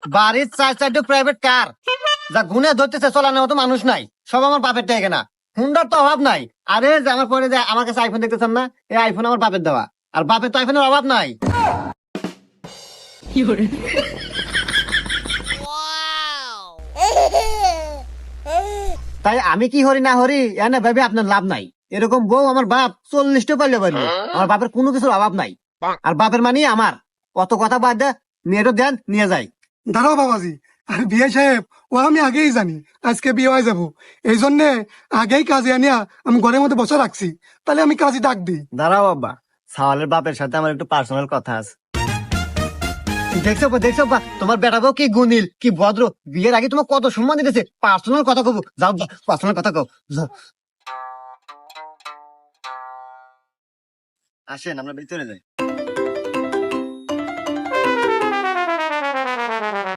বাড়ির চারটে private car, যা গুনে ধরতেছে চলানোর মতো মানুষ নাই, সব আমার বাপের টাকা না। হুন্ডার তো অভাব নাই। আরে যে আমার পরে যে আমার কাছে আইফোন দেখতেছেন না, এই আইফোন আমার বাপের দেওয়া। আর বাপের তো আইফোনের অভাব নাই। তাই আমি কি হরি না হরি এনে ভেবে আপনার লাভ নাই। এরকম বউ আমার বাপ 40টা পারলে পারলো। আমার বাপের কোনো কিছুর অভাব নাই। আর বাপের মানে আমার। অত কথা বাদ দে, মেয়েটা দেন নিয়ে যাই। দাঁড়াও বাবাজি, আর বিয়ে সাহেব ও আমি আগেই জানি আজকে বিয়ে হয়ে যাবো, এই জন্যে আগেই কাজে আনিয়া আমি ঘরের মধ্যে বসে রাখছি। তাহলে আমি কাজে ডাক দিই। দাঁড়াও বাবা, সাওয়ালের বাপের সাথে আমার একটু পার্সোনাল কথা আছে। দেখছো বা তোমার বেটা বউ কি গুণিল, কি ভদ্র। বিয়ের আগে তোমার কত সম্মান দিতেছে। পার্সোনাল কথা কব, যাও পার্সোনাল কথা কব। আসেন আমরা ভিতরে যাই।